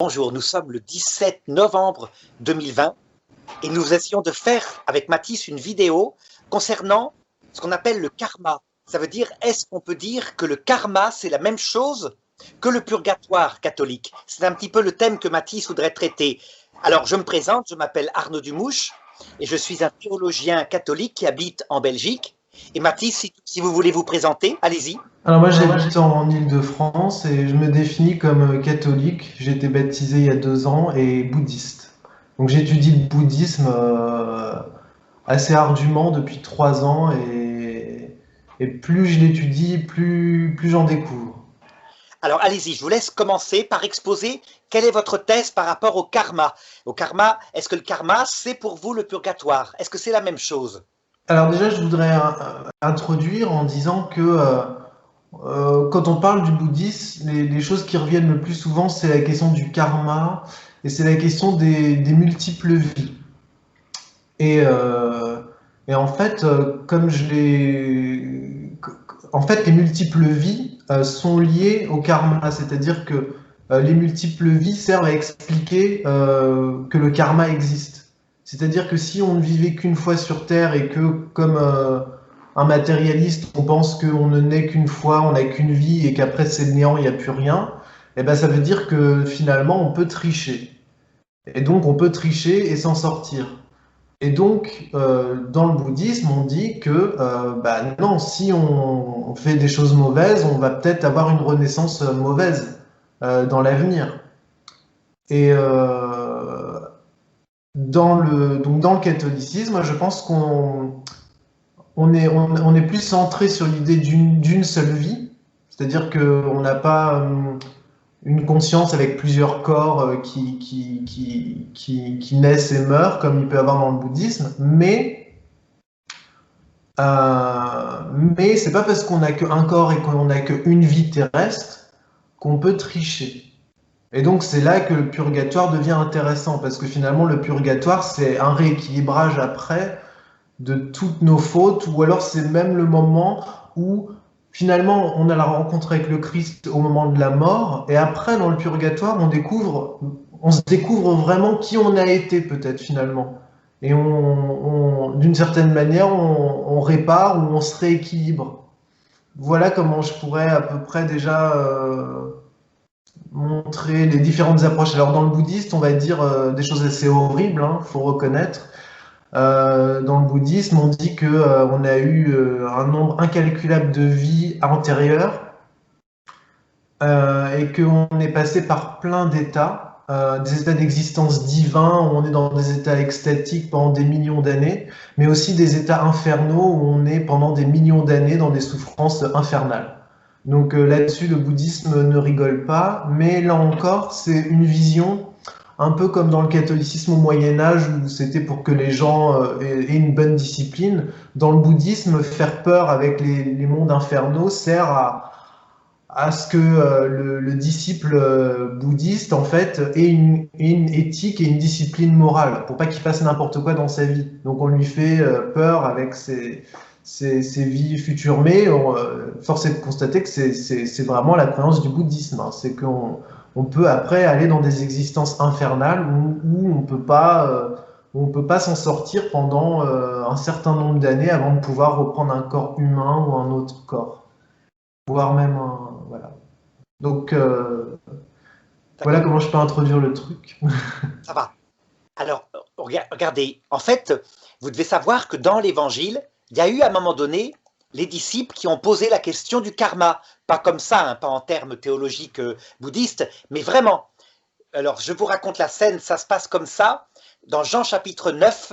Bonjour, nous sommes le 17 novembre 2020 et nous essayons de faire avec Mathis une vidéo concernant ce qu'on appelle le karma. Ça veut dire, est-ce qu'on peut dire que le karma, c'est la même chose que le purgatoire catholique? C'est un petit peu le thème que Mathis voudrait traiter. Alors, je me présente, je m'appelle Arnaud Dumouche et je suis un théologien catholique qui habite en Belgique. Et Mathis, si vous voulez vous présenter, allez-y. Alors moi j'habite en Île-de-France et je me définis comme catholique. J'ai été baptisé il y a 2 ans et bouddhiste. Donc j'étudie le bouddhisme assez ardument depuis 3 ans et plus je l'étudie, plus j'en découvre. Alors allez-y, je vous laisse commencer par exposer quelle est votre thèse par rapport au karma. Au karma, est-ce que le karma, c'est pour vous le purgatoire? Est-ce que c'est la même chose? Alors déjà je voudrais introduire en disant que quand on parle du bouddhisme, les choses qui reviennent le plus souvent c'est la question du karma et c'est la question des multiples vies. Et, euh, et en fait, en fait, les multiples vies sont liées au karma, c'est-à-dire que les multiples vies servent à expliquer que le karma existe. C'est-à-dire que si on ne vivait qu'une fois sur Terre et que, comme un matérialiste, on pense qu'on ne naît qu'une fois, on n'a qu'une vie et qu'après c'est le néant, il n'y a plus rien, eh ben ça veut dire que finalement on peut tricher. Et donc on peut tricher et s'en sortir. Et donc, dans le bouddhisme, on dit que bah non, si on fait des choses mauvaises, on va peut-être avoir une renaissance mauvaise dans l'avenir. Et donc dans le catholicisme, je pense on est plus centré sur l'idée d'une seule vie, c'est-à-dire qu'on n'a pas une conscience avec plusieurs corps qui naissent et meurent, comme il peut y avoir dans le bouddhisme, mais c'est pas parce qu'on n'a qu'un corps et qu'on n'a qu'une vie terrestre qu'on peut tricher. Et donc c'est là que le purgatoire devient intéressant, parce que finalement le purgatoire c'est un rééquilibrage après de toutes nos fautes, ou alors c'est même le moment où finalement on a la rencontre avec le Christ au moment de la mort, et après dans le purgatoire on se découvre vraiment qui on a été peut-être finalement. Et d'une certaine manière, on répare ou on se rééquilibre. Voilà comment je pourrais à peu près déjà montrer les différentes approches. Alors dans le bouddhiste, on va dire des choses assez horribles, hein, faut reconnaître. Dans le bouddhisme, on dit que on a eu un nombre incalculable de vies antérieures et qu'on est passé par plein d'états, des états d'existence divin où on est dans des états extatiques pendant des millions d'années, mais aussi des états infernaux où on est pendant des millions d'années dans des souffrances infernales. Donc là-dessus, le bouddhisme ne rigole pas, mais là encore, c'est une vision un peu comme dans le catholicisme au Moyen Âge où c'était pour que les gens aient une bonne discipline. Dans le bouddhisme, faire peur avec les mondes infernaux sert à ce que le disciple bouddhiste en fait ait une éthique et une discipline morale pour pas qu'il fasse n'importe quoi dans sa vie. Donc on lui fait peur avec ses vies futures, mais force est de constater que c'est vraiment la croyance du bouddhisme, hein. C'est qu'on peut après aller dans des existences infernales où on peut pas s'en sortir pendant un certain nombre d'années avant de pouvoir reprendre un corps humain ou un autre corps, voire même un, voilà. Donc voilà D'accord, comment je peux introduire le truc. ça va. Alors, regardez, en fait, vous devez savoir que dans l'Évangile, il y a eu à un moment donné les disciples qui ont posé la question du karma. Pas comme ça, hein, pas en termes théologiques bouddhistes, mais vraiment. Alors, je vous raconte la scène, ça se passe comme ça. Dans Jean chapitre 9,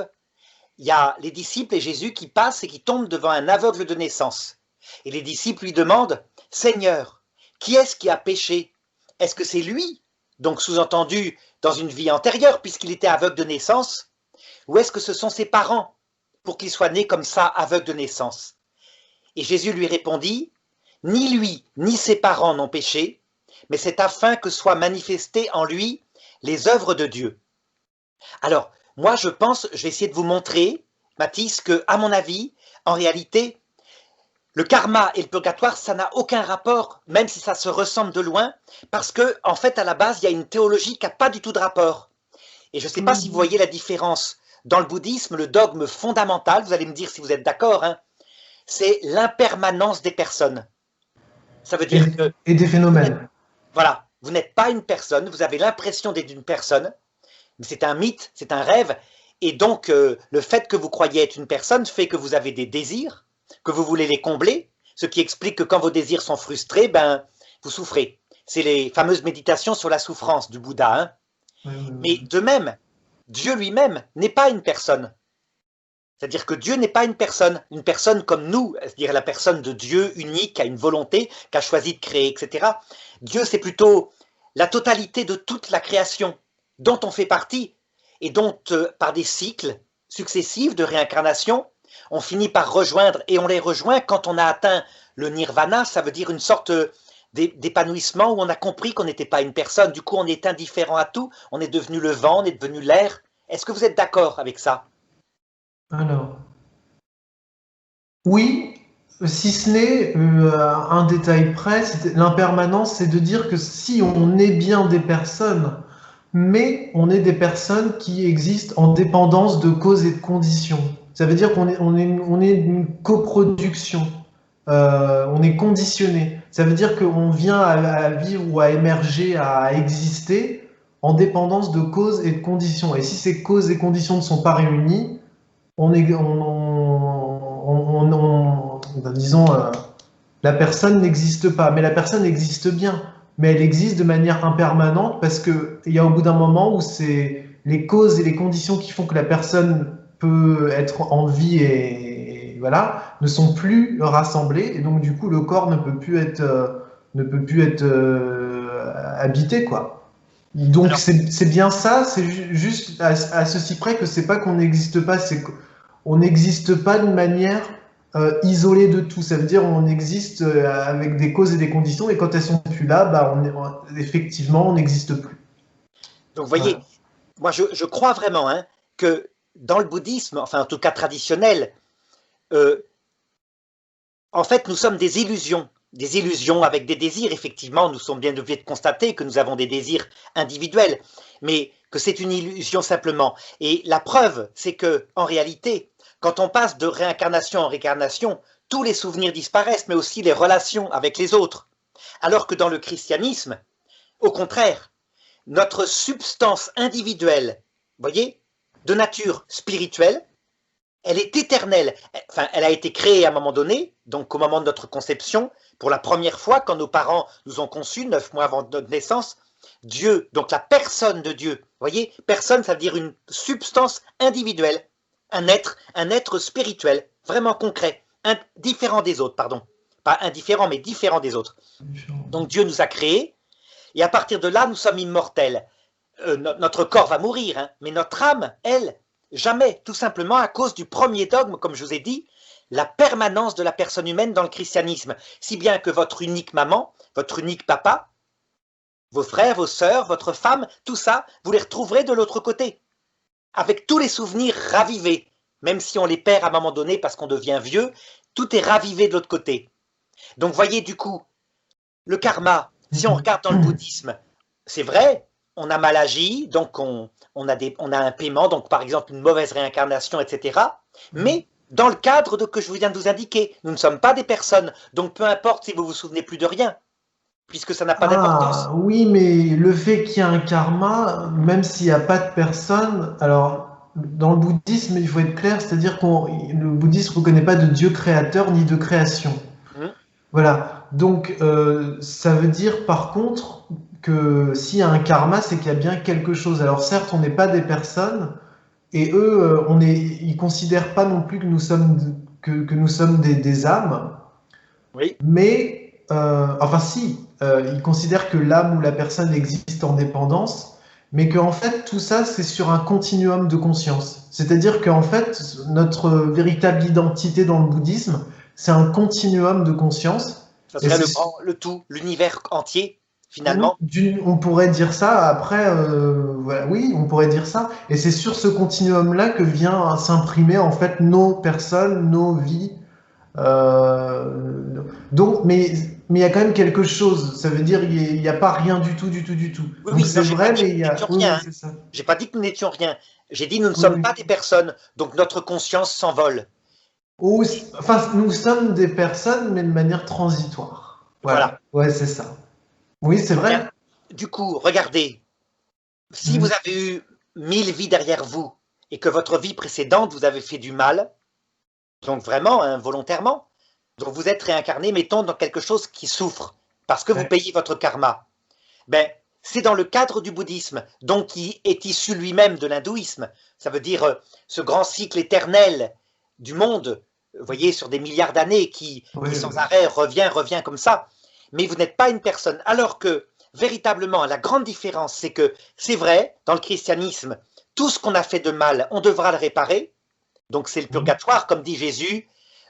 il y a les disciples et Jésus qui passent et qui tombent devant un aveugle de naissance. Et les disciples lui demandent, Seigneur, qui est-ce qui a péché? Est-ce que c'est lui? Donc sous-entendu dans une vie antérieure puisqu'il était aveugle de naissance, ou est-ce que ce sont ses parents pour qu'il soit né comme ça aveugle de naissance? Et Jésus lui répondit, ni lui ni ses parents n'ont péché, mais c'est afin que soient manifestées en lui les œuvres de Dieu. Alors, moi je vais essayer de vous montrer, Mathis, que à mon avis, en réalité, le karma et le purgatoire, ça n'a aucun rapport, même si ça se ressemble de loin, parce que en fait, à la base, il y a une théologie qui n'a pas du tout de rapport. Et je ne sais pas si vous voyez la différence. Dans le bouddhisme, le dogme fondamental, vous allez me dire si vous êtes d'accord, hein, c'est l'impermanence des personnes. Ça veut dire que... Et des phénomènes. Voilà, vous n'êtes pas une personne, vous avez l'impression d'être une personne, mais c'est un mythe, c'est un rêve, et donc le fait que vous croyez être une personne fait que vous avez des désirs, que vous voulez les combler, ce qui explique que quand vos désirs sont frustrés, ben, vous souffrez. C'est les fameuses méditations sur la souffrance du Bouddha. Hein. Mais de même, Dieu lui-même n'est pas une personne. C'est-à-dire que Dieu n'est pas une personne comme nous, c'est-à-dire la personne de Dieu unique, qui a une volonté, qui a choisi de créer, etc. Dieu, c'est plutôt la totalité de toute la création dont on fait partie et dont, par des cycles successifs de réincarnation, on finit par rejoindre, et on les rejoint quand on a atteint le nirvana, ça veut dire une sorte d'épanouissement où on a compris qu'on n'était pas une personne, du coup on est indifférent à tout, on est devenu le vent, on est devenu l'air. Est-ce que vous êtes d'accord avec ça? Alors, oui, si ce n'est un détail près, l'impermanence, c'est de dire que si on est bien des personnes, mais on est des personnes qui existent en dépendance de causes et de conditions. Ça veut dire qu'on est une coproduction, on est conditionné. Ça veut dire qu'on vient à vivre ou à émerger, à exister en dépendance de causes et de conditions. Et si ces causes et conditions ne sont pas réunies, disons, la personne n'existe pas, mais la personne existe bien, mais elle existe de manière impermanente parce que il y a au bout d'un moment où c'est les causes et les conditions qui font que la personne peut être en vie et voilà ne sont plus rassemblées et donc du coup le corps ne peut plus être habité quoi. Donc c'est bien ça, c'est juste à ceci près que c'est pas qu'on n'existe pas, c'est qu'on n'existe pas de manière isolée de tout. Ça veut dire on existe avec des causes et des conditions, et quand elles sont plus là, bah effectivement, on n'existe plus. Donc vous voyez, moi je crois vraiment hein, que dans le bouddhisme, enfin en tout cas traditionnel, en fait nous sommes des illusions avec des désirs. Effectivement, nous sommes bien obligés de constater que nous avons des désirs individuels, mais que c'est une illusion simplement. Et la preuve, c'est que en réalité, quand on passe de réincarnation en réincarnation, tous les souvenirs disparaissent, mais aussi les relations avec les autres. Alors que dans le christianisme, au contraire, notre substance individuelle, voyez, de nature spirituelle, elle est éternelle. Enfin, elle a été créée à un moment donné, donc au moment de notre conception, pour la première fois, quand nos parents nous ont conçus, 9 mois avant notre naissance, Dieu, donc la personne de Dieu, voyez, personne, ça veut dire une substance individuelle, un être spirituel, vraiment concret, différent des autres, pardon. Pas indifférent, mais différent des autres. Donc Dieu nous a créés, et à partir de là, nous sommes immortels. Notre corps va mourir, hein, mais notre âme, elle, jamais, tout simplement à cause du premier dogme, comme je vous ai dit, la permanence de la personne humaine dans le christianisme, si bien que votre unique maman, votre unique papa, vos frères, vos sœurs, votre femme, tout ça, vous les retrouverez de l'autre côté, avec tous les souvenirs ravivés, même si on les perd à un moment donné parce qu'on devient vieux, tout est ravivé de l'autre côté. Donc voyez du coup, le karma, si on regarde dans le bouddhisme, c'est vrai, on a mal agi, donc on a un paiement, donc par exemple une mauvaise réincarnation, etc. Mais dans le cadre que je viens de vous indiquer, nous ne sommes pas des personnes, donc peu importe si vous vous souvenez plus de rien, puisque ça n'a pas d'importance. Oui, mais le fait qu'il y ait un karma, même s'il n'y a pas de personne, alors dans le bouddhisme, il faut être clair, c'est-à-dire que le bouddhisme ne reconnaît pas de Dieu créateur ni de création. Voilà, donc ça veut dire par contre que s'il y a un karma, c'est qu'il y a bien quelque chose. Alors certes, on n'est pas des personnes, et eux, ils considèrent pas non plus que nous sommes, nous sommes des âmes, Oui. mais enfin si, ils considèrent que l'âme ou la personne existe en dépendance, mais qu'en fait tout ça c'est sur un continuum de conscience. C'est-à-dire qu'en fait notre véritable identité dans le bouddhisme, c'est un continuum de conscience. Ça serait le tout, l'univers entier, finalement. On pourrait dire ça, après, voilà, oui, on pourrait dire ça. Et c'est sur ce continuum-là que vient s'imprimer, en fait, nos personnes, nos vies, Donc, mais il y a quand même quelque chose. Ça veut dire il n'y a pas rien du tout, du tout, du tout. Oui, Donc oui, non, c'est j'ai pas vrai, dit mais que il nous y a. n'étions Oui, rien, oui, hein. c'est ça. J'ai pas dit que nous n'étions rien. J'ai dit nous ne Oui, sommes oui. pas des personnes, donc notre conscience s'envole. Enfin, nous sommes des personnes, mais de manière transitoire. Voilà. Voilà. Ouais, c'est ça. Oui, c'est Eh bien, vrai. du coup, regardez, si vous Mhm. avez eu 1000 vies derrière vous et que votre vie précédente vous avez fait du mal, donc vraiment, hein, volontairement, donc vous êtes réincarné, mettons, dans quelque chose qui souffre, parce que vous Ouais. payez votre karma. Ben, c'est dans le cadre du bouddhisme, donc qui est issu lui-même de l'hindouisme. Ça veut dire ce grand cycle éternel du monde, vous voyez, sur des milliards d'années, Oui, qui sans oui. arrêt revient comme ça. Mais vous n'êtes pas une personne. Alors que, véritablement, la grande différence, c'est que, c'est vrai, dans le christianisme, tout ce qu'on a fait de mal, on devra le réparer. Donc c'est le Mhm. purgatoire, comme dit Jésus.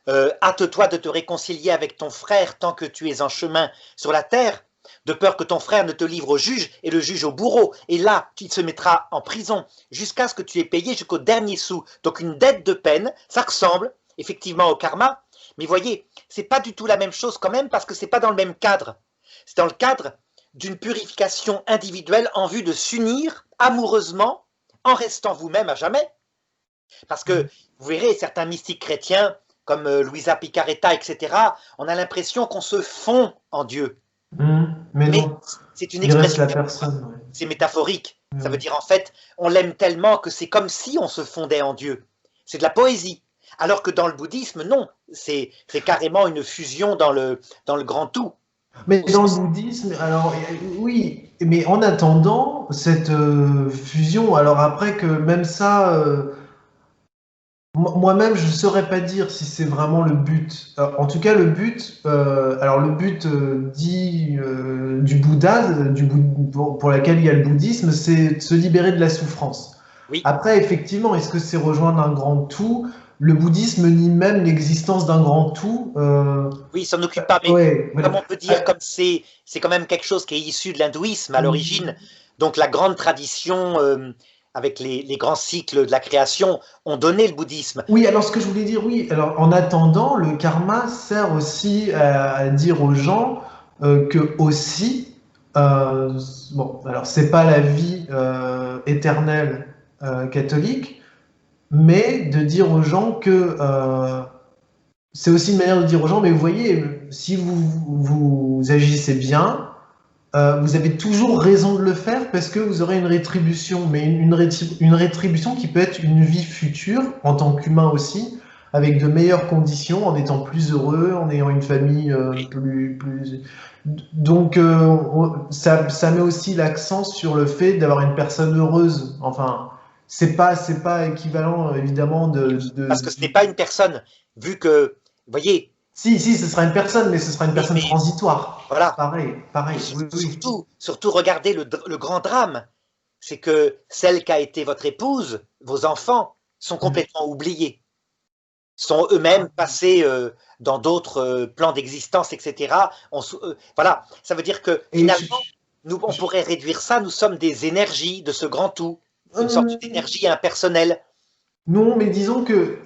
Hâte-toi de te réconcilier avec ton frère tant que tu es en chemin sur la terre, de peur que ton frère ne te livre au juge et le juge au bourreau. Et là, tu te mettras en prison jusqu'à ce que tu aies payé jusqu'au dernier sou. Donc une dette de peine, ça ressemble effectivement au karma. Mais voyez, c'est pas du tout la même chose quand même parce que c'est pas dans le même cadre. C'est dans le cadre d'une purification individuelle en vue de s'unir amoureusement en restant vous-même à jamais. Parce que vous verrez, certains mystiques chrétiens, comme Luisa Picaretta, etc., on a l'impression qu'on se fond en Dieu. Mais Mais non, c'est une il reste expression, la personne. Ouais. c'est métaphorique. Oui, Ça veut oui. dire en fait, on l'aime tellement que c'est comme si on se fondait en Dieu. C'est de la poésie. Alors que dans le bouddhisme, non, c'est carrément une fusion dans le grand tout. Mais Au dans le sens, bouddhisme, alors oui, mais en attendant cette fusion, alors après que même ça, moi-même, je ne saurais pas dire si c'est vraiment le but. En tout cas, le but, alors le but dit du Bouddha, pour laquelle il y a le bouddhisme, c'est de se libérer de la souffrance. oui, Après, effectivement, est-ce que c'est rejoindre un grand tout? Le bouddhisme nie même l'existence d'un grand tout. oui, il s'en occupe pas, mais Ouais, voilà. comme on peut dire, comme c'est quand même quelque chose qui est issu de l'hindouisme à Mm. l'origine, donc la grande tradition avec les grands cycles de la création ont donné le bouddhisme. Oui, alors ce que je voulais dire, oui, alors en attendant, le karma sert aussi à dire aux gens que aussi, euh, bon, alors c'est pas la vie éternelle catholique, mais de dire aux gens que c'est aussi une manière de dire aux gens, mais vous voyez, si vous agissez bien, vous avez toujours raison de le faire parce que vous aurez une rétribution, mais une rétribution qui peut être une vie future en tant qu'humain aussi, avec de meilleures conditions, en étant plus heureux, en ayant une famille plus. Donc ça met aussi l'accent sur le fait d'avoir une personne heureuse. Enfin, c'est pas équivalent évidemment Parce que ce n'est pas une personne, vu que, vous voyez, Si, si, ce sera une personne, mais ce sera une oui, personne mais transitoire. voilà, Pareil, et pareil, oui, oui. surtout regardez le grand drame, c'est que celle qui a été votre épouse, vos enfants, sont Mm. complètement oubliés, sont eux-mêmes passés dans d'autres plans d'existence, etc. Voilà, ça veut dire que Et finalement, nous, on je- pourrait réduire ça, nous sommes des énergies de ce grand tout, une sorte euh, d'énergie impersonnelle. non, mais disons que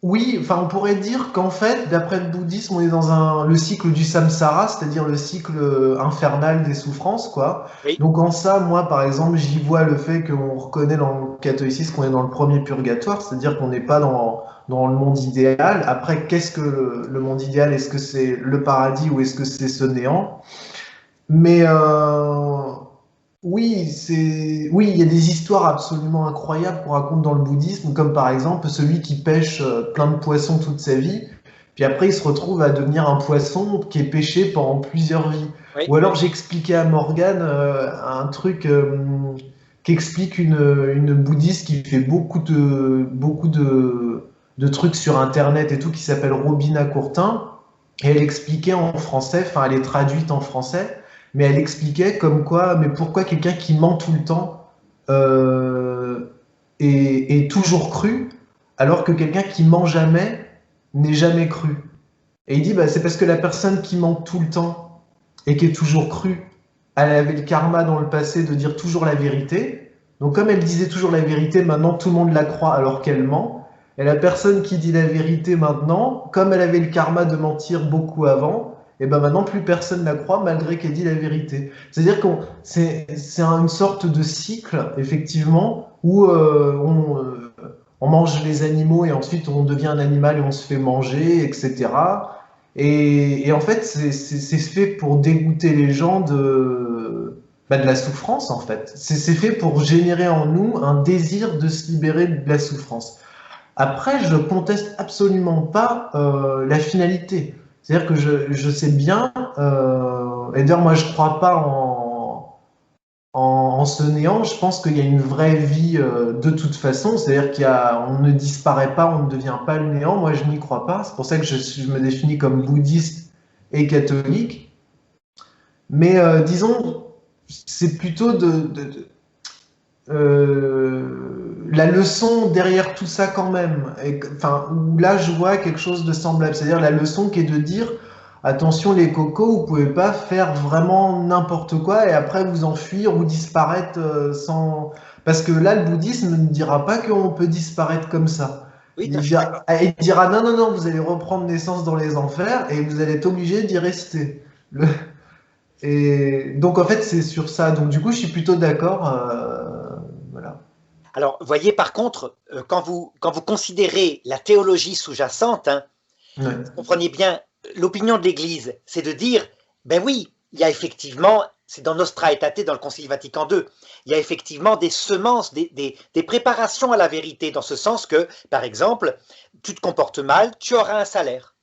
oui, enfin, on pourrait dire qu'en fait, d'après le bouddhisme, on est dans le cycle du samsara, c'est-à-dire le cycle infernal des souffrances, quoi. Oui, Donc en ça, moi, par exemple, j'y vois le fait qu'on reconnaît dans le catholicisme qu'on est dans le premier purgatoire, c'est-à-dire qu'on n'est pas dans le monde idéal. Après, qu'est-ce que le monde idéal? Est-ce que c'est le paradis ou est-ce que c'est ce néant? Mais oui, il y a des histoires absolument incroyables qu'on raconte dans le bouddhisme, comme par exemple celui qui pêche plein de poissons toute sa vie, puis après il se retrouve à devenir un poisson qui est pêché pendant plusieurs vies. oui, Ou alors j'expliquais à Morgane un truc qui explique une bouddhiste qui fait beaucoup de trucs sur Internet et tout, qui s'appelle Robina Courtin, et elle expliquait en français, enfin elle est traduite en français, mais elle expliquait comme quoi, mais pourquoi quelqu'un qui ment tout le temps euh, est toujours cru, alors que quelqu'un qui ment jamais n'est jamais cru. Et il dit, bah, c'est parce que la personne qui ment tout le temps et qui est toujours crue, elle avait le karma dans le passé de dire toujours la vérité. Donc comme elle disait toujours la vérité, maintenant tout le monde la croit alors qu'elle ment. Et la personne qui dit la vérité maintenant, comme elle avait le karma de mentir beaucoup avant, et ben maintenant plus personne la croit malgré qu'elle dit la vérité. C'est-à-dire que c'est une sorte de cycle, effectivement, où on mange les animaux et ensuite on devient un animal et on se fait manger, etc. Et en fait, c'est fait pour dégoûter les gens de la souffrance, en fait. C'est fait pour générer en nous un désir de se libérer de la souffrance. Après, je conteste absolument pas la finalité. C'est-à-dire que je sais bien, et d'ailleurs moi je crois pas en ce néant, je pense qu'il y a une vraie vie de toute façon, c'est-à-dire on ne disparaît pas, on ne devient pas le néant, moi je n'y crois pas, c'est pour ça que je me définis comme bouddhiste et catholique, mais disons, c'est plutôt la leçon derrière tout ça quand même, enfin, où là je vois quelque chose de semblable, c'est-à-dire la leçon qui est de dire attention les cocos, vous pouvez pas faire vraiment n'importe quoi et après vous enfuir ou disparaître sans... Parce que là, le bouddhisme ne dira pas qu'on peut disparaître comme ça. Oui, Il dira non, non, non, vous allez reprendre naissance dans les enfers et vous allez être obligé d'y rester. Et donc en fait, c'est sur ça. Donc du coup, je suis plutôt d'accord. Voilà. alors, voyez, par contre, quand vous considérez la théologie sous-jacente, hein, Ouais. comprenez bien, l'opinion de l'Église, c'est de dire, ben oui, il y a effectivement, c'est dans Nostra Aetate, dans le Concile Vatican II, il y a effectivement des semences, des préparations à la vérité, dans ce sens que, par exemple, tu te comportes mal, tu auras un salaire.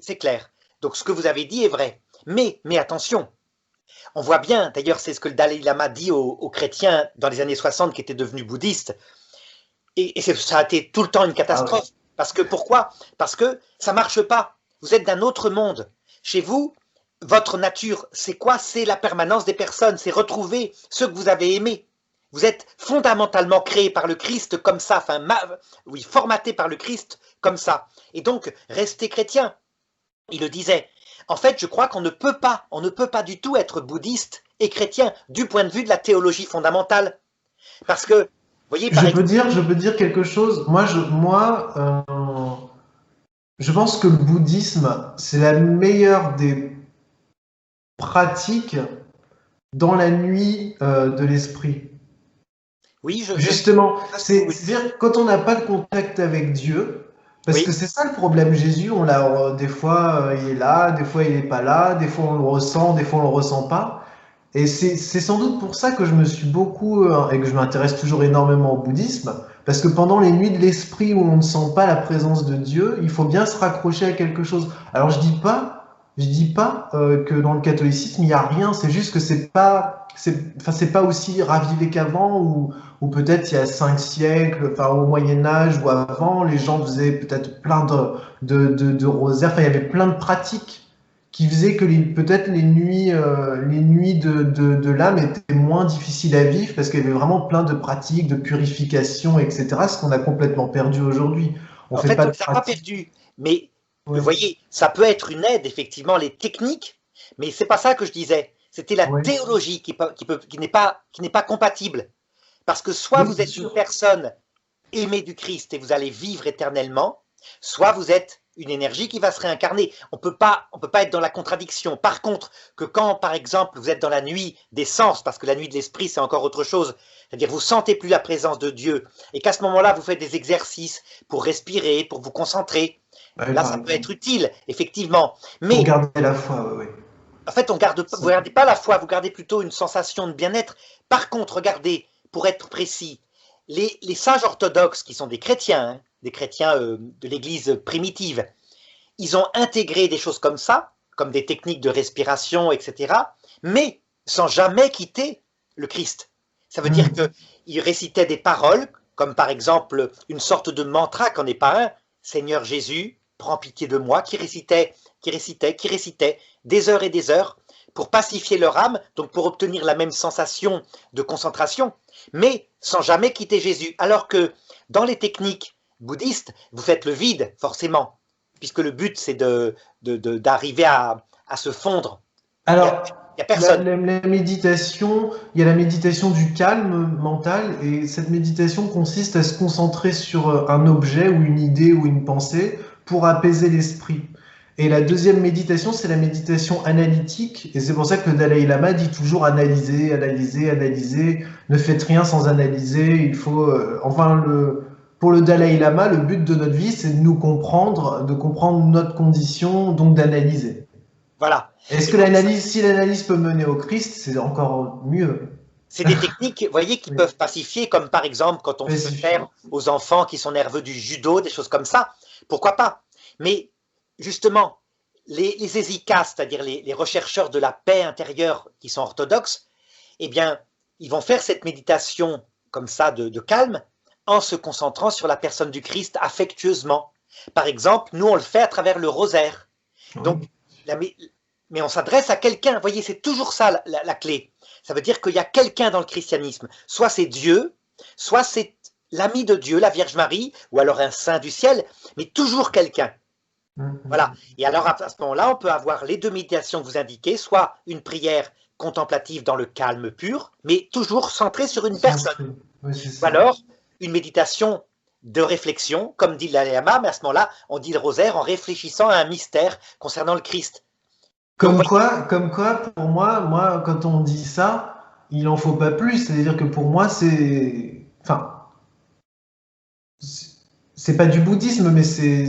C'est clair. Donc ce que vous avez dit est vrai. Mais attention, on voit bien, d'ailleurs c'est ce que le Dalai Lama dit aux chrétiens dans les années 60 qui étaient devenus bouddhistes, et ça a été tout le temps une Ah ouais. catastrophe. Parce que pourquoi? Parce que ça ne marche pas. Vous êtes d'un autre monde. Chez vous, votre nature, c'est quoi? C'est la permanence des personnes, c'est retrouver ceux que vous avez aimés. Vous êtes fondamentalement créé par le Christ comme ça, enfin, oui, formaté par le Christ comme ça. Et donc, restez chrétien. Il le disait. En fait, je crois on ne peut pas du tout être bouddhiste et chrétien du point de vue de la théologie fondamentale. Parce que, vous voyez, par exemple, Je peux dire quelque chose. Je pense que le bouddhisme, c'est la meilleure des pratiques dans la nuit de l'esprit. oui, je suis Justement, oui, c'est-à-dire quand on n'a pas de contact avec Dieu, parce que oui. c'est ça le problème. Jésus, des fois il est là, des fois il n'est pas là, des fois on le ressent, des fois on le ressent pas. Et c'est sans doute pour ça que je me suis beaucoup et que je m'intéresse toujours énormément au bouddhisme, parce que pendant les nuits de l'esprit où on ne sent pas la présence de Dieu, il faut bien se raccrocher à quelque chose. Alors je dis pas que dans le catholicisme il n'y a rien. C'est juste que c'est pas aussi ravivé qu'avant ou peut-être il y a 5 siècles, enfin au Moyen Âge ou avant, les gens faisaient peut-être plein de rosaires. Enfin, il y avait plein de pratiques qui faisaient que peut-être les nuits de l'âme étaient moins difficiles à vivre parce qu'il y avait vraiment plein de pratiques de purification, etc. Ce qu'on a complètement perdu aujourd'hui. On En fait fait, pas on de ne l'a pas pratique. perdu. Mais vous Ouais, voyez, ça peut être une aide, effectivement, les techniques, mais c'est pas ça que je disais. C'était la ouais. théologie qui n'est pas compatible. Parce que soit Oui, vous c'est êtes une sûr. personne aimée du Christ et vous allez vivre éternellement, soit vous êtes une énergie qui va se réincarner. On peut pas être dans la contradiction. Par contre, que quand, par exemple, vous êtes dans la nuit des sens, parce que la nuit de l'esprit, c'est encore autre chose, c'est-à-dire vous sentez plus la présence de Dieu, et qu'à ce moment-là, vous faites des exercices pour respirer, pour vous concentrer, Ouais, là, par ça peut exemple. être utile, effectivement. Pour Mais, garder la foi, ouais, ouais. en fait, vous gardez pas la foi, vous gardez plutôt une sensation de bien-être. Par contre, regardez, pour être précis, les sages orthodoxes, qui sont des chrétiens, hein, des chrétiens de l'Église primitive, ils ont intégré des choses comme ça, comme des techniques de respiration, etc., mais sans jamais quitter le Christ. Ça veut dire Hmm. qu'ils récitaient des paroles, comme par exemple une sorte de mantra qu'en est pas un, Seigneur Jésus, prends pitié de moi, qui récitait des heures et des heures pour pacifier leur âme, donc pour obtenir la même sensation de concentration, mais sans jamais quitter Jésus. Alors que dans les techniques bouddhistes, vous faites le vide, forcément, puisque le but c'est d'arriver à se fondre. Il y a, Alors, il n'y a personne. La méditation, il y a la méditation du calme mental, et cette méditation consiste à se concentrer sur un objet ou une idée ou une pensée pour apaiser l'esprit. Et la deuxième méditation, c'est la méditation analytique, et c'est pour ça que le Dalai Lama dit toujours analyser, analyser, analyser, ne faites rien sans analyser, il faut, pour le Dalai Lama, le but de notre vie, c'est de comprendre notre condition, donc d'analyser. Voilà. Est-ce Et que donc, si l'analyse peut mener au Christ, c'est encore mieux. c'est des techniques, vous voyez, qui Oui, peuvent pacifier, comme par exemple quand on fait pacifier. faire aux enfants qui sont nerveux du judo, des choses comme ça. Pourquoi pas? Mais justement, les ESICA, c'est-à-dire les rechercheurs de la paix intérieure qui sont orthodoxes, eh bien, ils vont faire cette méditation comme ça de calme en se concentrant sur la personne du Christ affectueusement. Par exemple, nous, on le fait à travers le rosaire. Donc, Oui. mais on s'adresse à quelqu'un. Vous voyez, c'est toujours ça la clé. Ça veut dire qu'il y a quelqu'un dans le christianisme. Soit c'est Dieu, soit c'est l'ami de Dieu, la Vierge Marie, ou alors un saint du ciel, mais toujours quelqu'un. Voilà. Et alors, à ce moment-là, on peut avoir les deux méditations que vous indiquez, soit une prière contemplative dans le calme pur, mais toujours centrée sur une personne. Centré. Oui, c'est Ou ça. alors, une méditation de réflexion, comme dit le Dalai Lama, mais à ce moment-là, on dit le rosaire en réfléchissant à un mystère concernant le Christ. Donc, Comme quoi, pour moi, quand on dit ça, il en faut pas plus. C'est-à-dire que pour moi, c'est pas du bouddhisme, mais c'est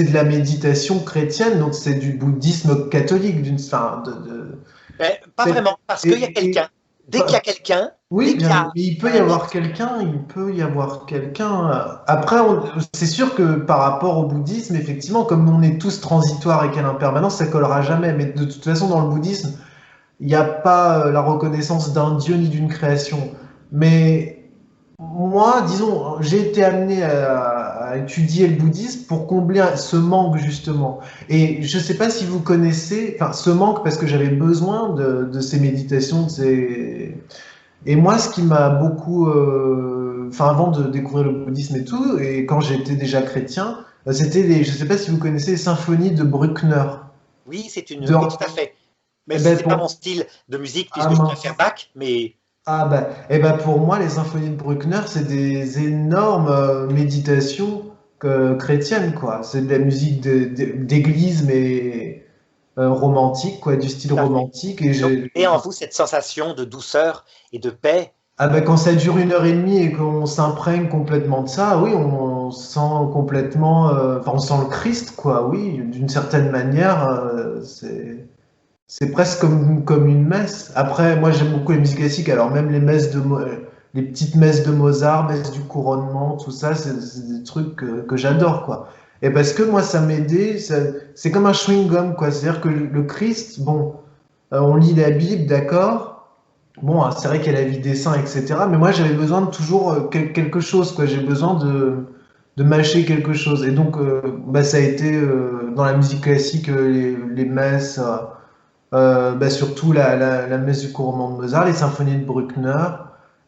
de la méditation chrétienne, donc c'est du bouddhisme catholique, mais pas c'est- vraiment, parce qu'il y a et, quelqu'un. Dès qu'il y a quelqu'un, dès oui, qu'il y a il peut y un avoir être, quelqu'un, il peut y avoir quelqu'un. Après, c'est sûr que par rapport au bouddhisme, effectivement, comme on est tous transitoires et qu'il y a l'impermanence, ça collera jamais. Mais de toute façon, dans le bouddhisme, il n'y a pas la reconnaissance d'un dieu ni d'une création. Mais moi, disons, j'ai été amené à étudier le bouddhisme pour combler ce manque, justement. Et je ne sais pas si vous connaissez, enfin, ce manque, parce que j'avais besoin de ces méditations, de ces et moi, ce qui m'a beaucoup, enfin, avant de découvrir le bouddhisme et tout, et quand j'étais déjà chrétien, c'était je sais pas si vous connaissez les symphonies de Bruckner. oui, De, oui, tout à fait. Même eh si ben c'est pas mon style de musique, ah puisque je mince. préfère Bach, mais Ah bah, pour moi, les symphonies de Bruckner, c'est des énormes méditations chrétiennes, quoi. C'est de la musique d'église, mais romantique, quoi, du style tout à fait. romantique. Et Donc, et en vous cette sensation de douceur et de paix. ah bah, quand ça dure 1 heure et demie et qu'on s'imprègne complètement de ça, oui, on sent complètement, enfin, on sent le Christ, quoi, oui, d'une certaine manière, c'est presque comme une messe. Après, moi j'aime beaucoup les musiques classiques, alors même les petites messes de Mozart, messes du couronnement, tout ça, c'est des trucs que j'adore, quoi. Et parce que moi ça m'aidait, c'est comme un chewing-gum, quoi, c'est-à-dire que le Christ, bon, on lit la Bible, d'accord. Bon, c'est vrai qu'il y a la vie des saints, etc. Mais moi, j'avais besoin de toujours quelque chose, quoi. J'ai besoin de mâcher quelque chose. Et donc, bah, ça a été dans la musique classique, les messes, surtout la messe du couronnement de Mozart, les symphonies de Bruckner.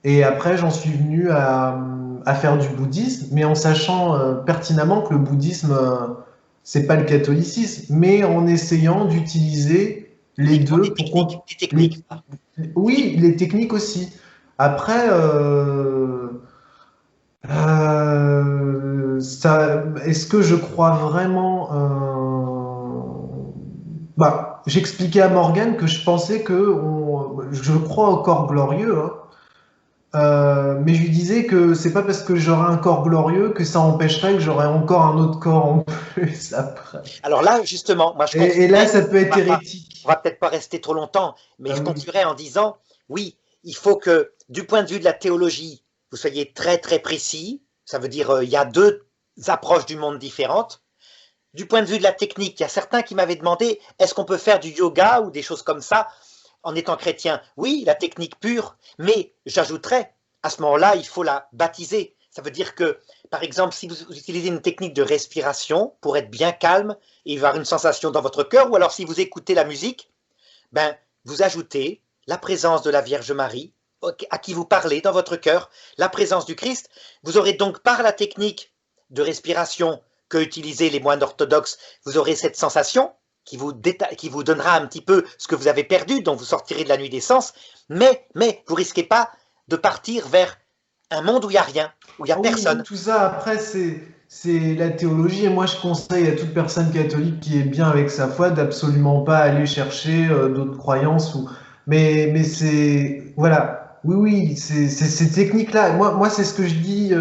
Et après, j'en suis venu à faire du bouddhisme, mais en sachant pertinemment que le bouddhisme, c'est pas le catholicisme, mais en essayant d'utiliser les Uniquement deux pour des les, techniques. oui, les techniques aussi. Après, est-ce que je crois vraiment j'expliquais à Morgane que je pensais je crois au corps glorieux, hein. Mais je lui disais que c'est pas parce que j'aurais un corps glorieux que ça empêcherait que j'aurais encore un autre corps en plus après. Alors là, justement, moi je Et là, conclurai, ça peut être on hérétique. va peut-être pas rester trop longtemps, mais Ah je oui. conclurai en disant, oui, il faut que du point de vue de la théologie, vous soyez très très précis. Ça veut dire il y a deux approches du monde différentes. Du point de vue de la technique, il y a certains qui m'avaient demandé, est-ce qu'on peut faire du yoga ou des choses comme ça en étant chrétien? Oui, la technique pure, mais j'ajouterais, à ce moment-là, il faut la baptiser. Ça veut dire que, par exemple, si vous utilisez une technique de respiration pour être bien calme et avoir une sensation dans votre cœur, ou alors si vous écoutez la musique, ben, vous ajoutez la présence de la Vierge Marie à qui vous parlez dans votre cœur, la présence du Christ. Vous aurez donc par la technique de respiration que utilisaient les moines orthodoxes, vous aurez cette sensation, qui vous donnera un petit peu ce que vous avez perdu, dont vous sortirez de la nuit des sens, mais vous risquez pas de partir vers un monde où il n'y a rien, où il n'y a personne. Oui, tout ça, après, c'est la théologie. Et moi, je conseille à toute personne catholique qui est bien avec sa foi d'absolument pas aller chercher d'autres croyances. Mais c'est. Voilà. Oui, oui, c'est ces techniques-là. Moi c'est ce que je dis.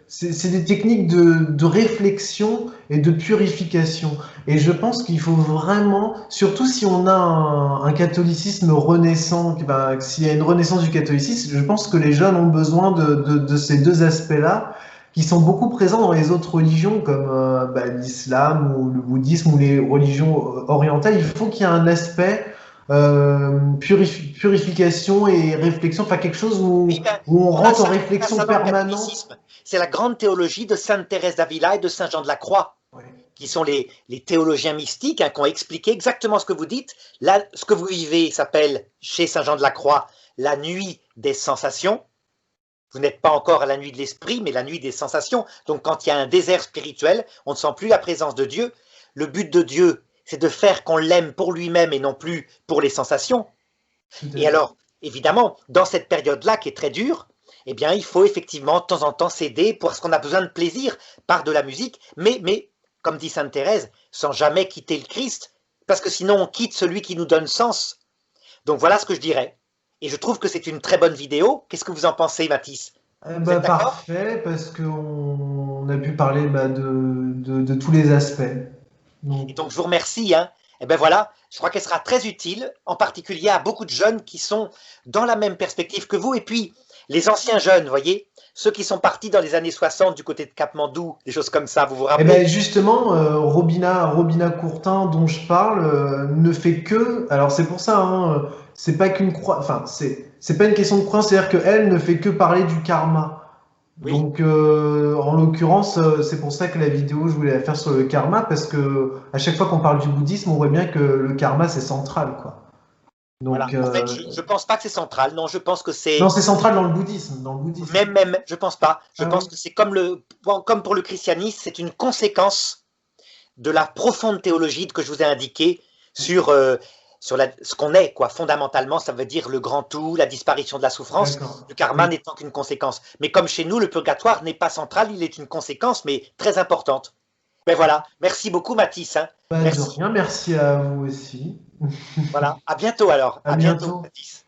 C'est des techniques de réflexion et de purification. Et je pense qu'il faut vraiment, surtout si on a un catholicisme renaissant, ben, s'il y a une renaissance du catholicisme, je pense que les jeunes ont besoin de ces deux aspects-là, qui sont beaucoup présents dans les autres religions, comme l'islam ou le bouddhisme ou les religions orientales. Il faut qu'il y ait un aspect purification et réflexion, enfin quelque chose Oui, ben, où on rentre en on a réflexion ça dans le permanente. catholicisme. C'est la grande théologie de Sainte Thérèse d'Avila et de Saint Jean de la Croix, Ouais. qui sont les théologiens mystiques, hein, qui ont expliqué exactement ce que vous dites. Là, ce que vous vivez s'appelle, chez Saint Jean de la Croix, la nuit des sensations. Vous n'êtes pas encore à la nuit de l'esprit, mais la nuit des sensations. Donc quand il y a un désert spirituel, on ne sent plus la présence de Dieu. Le but de Dieu, c'est de faire qu'on l'aime pour lui-même et non plus pour les sensations. Et alors, évidemment, dans cette période-là qui est très dure, eh bien, il faut effectivement de temps en temps céder parce qu'on a besoin de plaisir par de la musique, mais comme dit Sainte Thérèse, sans jamais quitter le Christ, parce que sinon on quitte celui qui nous donne sens. Donc voilà ce que je dirais. Et je trouve que c'est une très bonne vidéo. Qu'est-ce que vous en pensez, Mathis? Vous êtes d'accord? Parfait, parce qu'on a pu parler de tous les aspects. Et Donc, donc je vous remercie, hein. Et ben voilà, je crois qu'elle sera très utile, en particulier à beaucoup de jeunes qui sont dans la même perspective que vous. Et puis, les anciens jeunes, vous voyez, ceux qui sont partis dans les années 60 du côté de Cap-Mandou, des choses comme ça, vous vous eh rappelez? ben justement, Robina Courtin, dont je parle, ne fait que. Alors c'est pour ça, hein, c'est pas qu'une croix. Enfin, c'est pas une question de croyance, c'est-à-dire qu'elle ne fait que parler du karma. Oui. Donc, en l'occurrence, c'est pour ça que la vidéo, je voulais la faire sur le karma, parce que à chaque fois qu'on parle du bouddhisme, on voit bien que le karma, c'est central, quoi. Voilà. Donc, En fait, je ne pense pas que c'est central. Non, je pense que non, c'est c'est central dans le bouddhisme, dans le bouddhisme. je pense pas. Je Ah pense oui. que c'est comme pour le christianisme, c'est une conséquence de la profonde théologie que je vous ai indiquée sur, ce qu'on est, quoi. Fondamentalement, ça veut dire le grand tout, la disparition de la souffrance, D'accord. le karma Oui. n'étant qu'une conséquence. Mais comme chez nous, le purgatoire n'est pas central, il est une conséquence, mais très importante. Ben voilà, merci beaucoup Mathis, hein. Pas de Merci. rien, merci à vous aussi. Voilà, à bientôt alors, À à bientôt bientôt. Mathis.